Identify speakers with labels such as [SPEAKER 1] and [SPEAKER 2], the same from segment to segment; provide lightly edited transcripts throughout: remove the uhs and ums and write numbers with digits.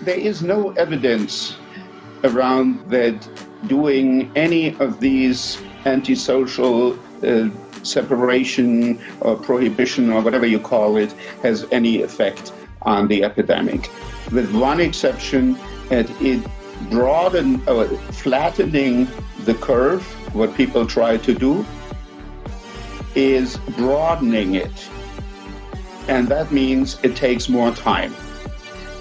[SPEAKER 1] There is no evidence around that doing any of these antisocial separation or prohibition or whatever you call it has any effect on the epidemic. With one exception, that it flattening the curve, what people try to do, is broadening it. And that means it takes more time.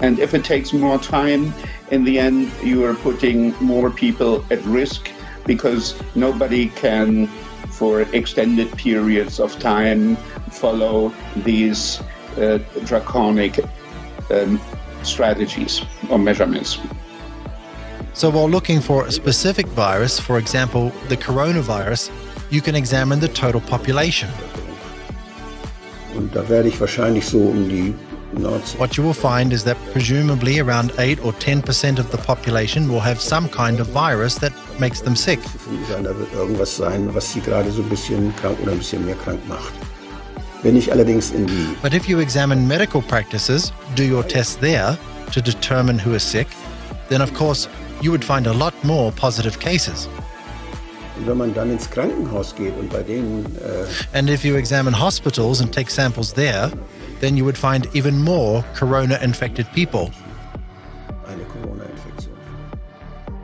[SPEAKER 1] And if it takes more time, in the end, you are putting more people at risk because nobody can, for extended periods of time, follow these draconic strategies or measurements.
[SPEAKER 2] So while looking for a specific virus, for example, the coronavirus, you can examine the total population.
[SPEAKER 3] Und da werde ich wahrscheinlich so die
[SPEAKER 2] What you will find is that presumably around 8 or 10% of the population will have some kind of virus that makes them sick.
[SPEAKER 3] Da wird irgendwas sein, was sie gerade so ein bisschen krank oder ein bisschen mehr krank macht. Wenn ich allerdings
[SPEAKER 2] But if you examine medical practices, do your tests there to determine who is sick, then of course you would find a lot more positive cases.
[SPEAKER 3] Und wenn man dann ins Krankenhaus geht und bei denen
[SPEAKER 2] And if you examine hospitals and take samples there, then you would find even more corona-infected people.
[SPEAKER 3] eine Corona-Infektion.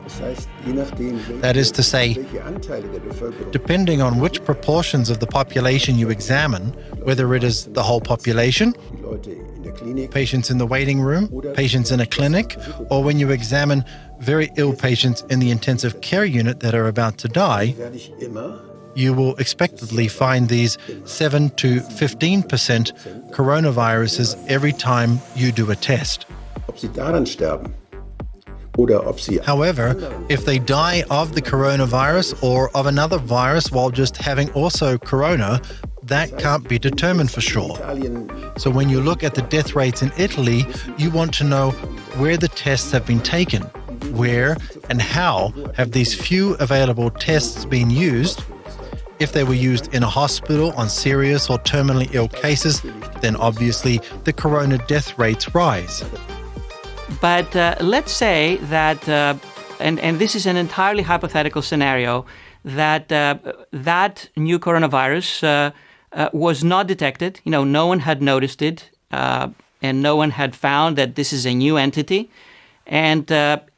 [SPEAKER 3] Das heißt, je nachdem,
[SPEAKER 2] That is to say,
[SPEAKER 3] welche Anteile der Bevölkerung
[SPEAKER 2] depending on which proportions of the population you examine, whether it is the whole population,
[SPEAKER 3] die Leute in der Klinik
[SPEAKER 2] patients in the waiting room, patients in a clinic, or when you examine very ill patients in the intensive care unit that are about to die,
[SPEAKER 3] werde ich immer
[SPEAKER 2] you will expectedly find these 7 to 15% coronaviruses every time you do a test.
[SPEAKER 3] ob sie daran sterben oder ob sie
[SPEAKER 2] However, if they die of the coronavirus or of another virus while just having also corona, that can't be determined for sure.
[SPEAKER 3] Italien
[SPEAKER 2] So when you look at the death rates in Italy, you want to know where the tests have been taken, where and how have these few available tests been used. If they were used in a hospital on serious or terminally ill cases, then obviously the corona death rates rise.
[SPEAKER 4] But let's say that, and this is an entirely hypothetical scenario, that that new coronavirus was not detected. You know, no one had noticed it, and no one had found that this is a new entity. And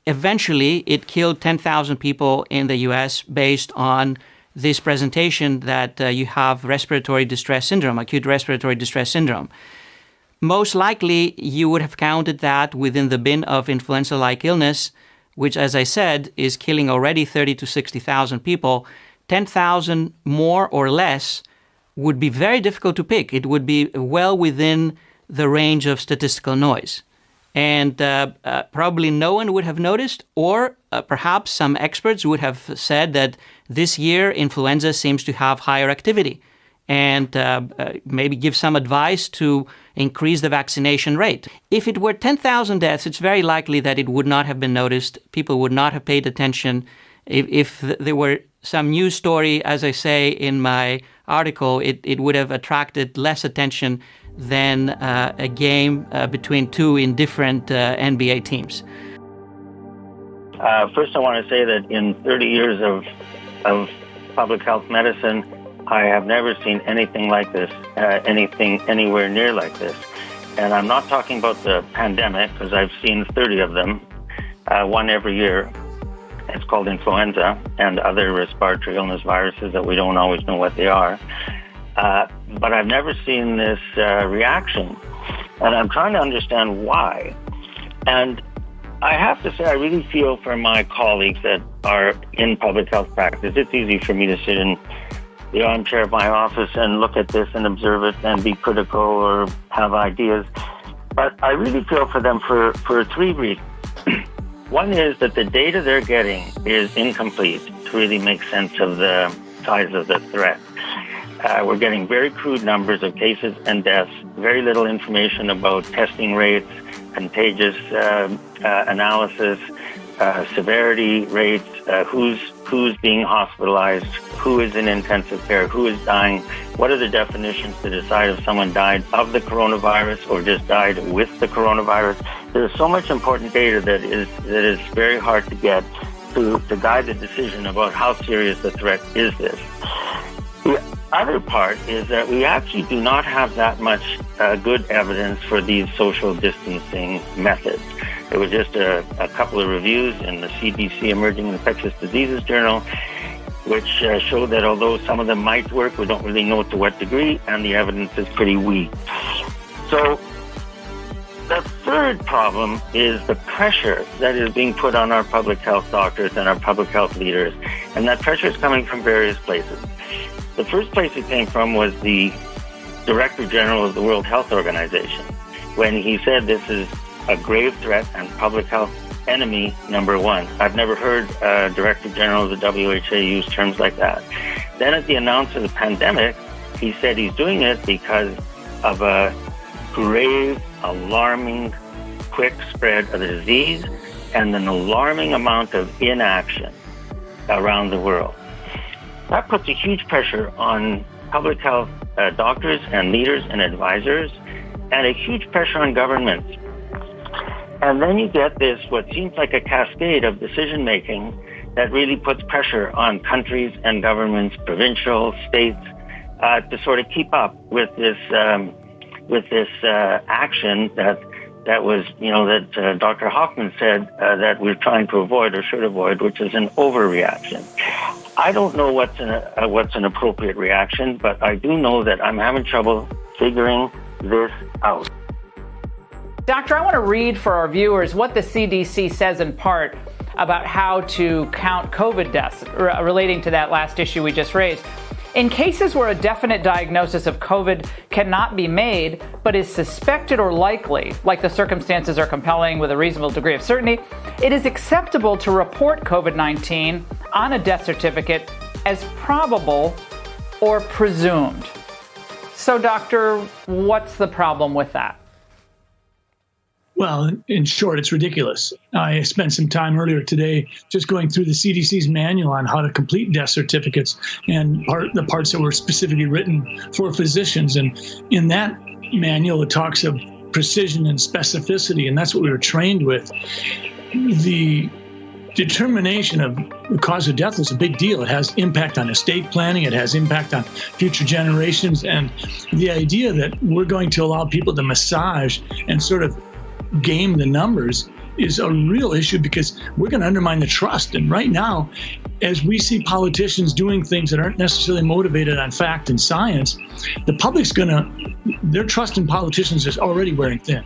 [SPEAKER 4] eventually it killed 10,000 people in the US based on this presentation that you have respiratory distress syndrome, acute respiratory distress syndrome. Most likely, you would have counted that within the bin of influenza-like illness, which, as I said, is killing already 30 to 60,000 people. 10,000 more or less would be very difficult to pick. It would be well within the range of statistical noise. And probably no one would have noticed, or perhaps some experts would have said that this year influenza seems to have higher activity. and maybe give some advice to increase the vaccination rate. If it were 10,000 deaths, it's very likely that it would not have been noticed. People would not have paid attention. If there were some news story, as I say in my article, it would have attracted less attention than a game between two indifferent NBA teams.
[SPEAKER 5] First, I want to say that in 30 years of public health medicine, I have never seen anything like this, anything anywhere near like this. And I'm not talking about the pandemic, because I've seen 30 of them, one every year. It's called influenza and other respiratory illness viruses that we don't always know what they are. But I've never seen this reaction. And I'm trying to understand why. And I have to say, I really feel for my colleagues that are in public health practice. It's easy for me to sit in the armchair of my office and look at this and observe it and be critical or have ideas. But I really feel for them for three reasons. One is that the data they're getting is incomplete to really make sense of the size of the threat. We're getting very crude numbers of cases and deaths, very little information about testing rates, contagious analysis, severity rates, who's being hospitalized, who is in intensive care, who is dying, what are the definitions to decide if someone died of the coronavirus or just died with the coronavirus. There's so much important data that is very hard to get to guide the decision about how serious the threat is this. The other part is that we actually do not have that much good evidence for these social distancing methods. There was just a couple of reviews in the CDC Emerging Infectious Diseases Journal, which showed that although some of them might work, we don't really know to what degree, and the evidence is pretty weak. So the third problem is the pressure that is being put on our public health doctors and our public health leaders, and that pressure is coming from various places. The first place it came from was the Director General of the World Health Organization, when he said this is a grave threat and public health enemy number one. I've never heard Director General of the WHO use terms like that. Then at the announcement of the pandemic, he said he's doing it because of a grave, alarming, quick spread of the disease and an alarming amount of inaction around the world. That puts a huge pressure on public health doctors and leaders and advisors, and a huge pressure on governments. And then you get this, what seems like a cascade of decision-making that really puts pressure on countries and governments, provincial, states, to sort of keep up with this action that was, that Dr. Hoffman said that we're trying to avoid or should avoid, which is an overreaction. I don't know what's an appropriate reaction, but I do know that I'm having trouble figuring this out.
[SPEAKER 6] Doctor, I want to read for our viewers what the CDC says in part about how to count COVID deaths relating to that last issue we just raised. In cases where a definite diagnosis of COVID cannot be made, but is suspected or likely, like the circumstances are compelling with a reasonable degree of certainty, it is acceptable to report COVID-19 on a death certificate as probable or presumed. So, doctor, what's the problem with that?
[SPEAKER 7] Well, in short, it's ridiculous. I spent some time earlier today just going through the CDC's manual on how to complete death certificates and the parts that were specifically written for physicians. And in that manual, it talks of precision and specificity, and that's what we were trained with. The determination of the cause of death is a big deal. It has impact on estate planning. It has impact on future generations. And the idea that we're going to allow people to massage and sort of game the numbers is a real issue, because we're going to undermine the trust. And right now, as we see politicians doing things that aren't necessarily motivated on fact and science, the public's their trust in politicians is already wearing thin.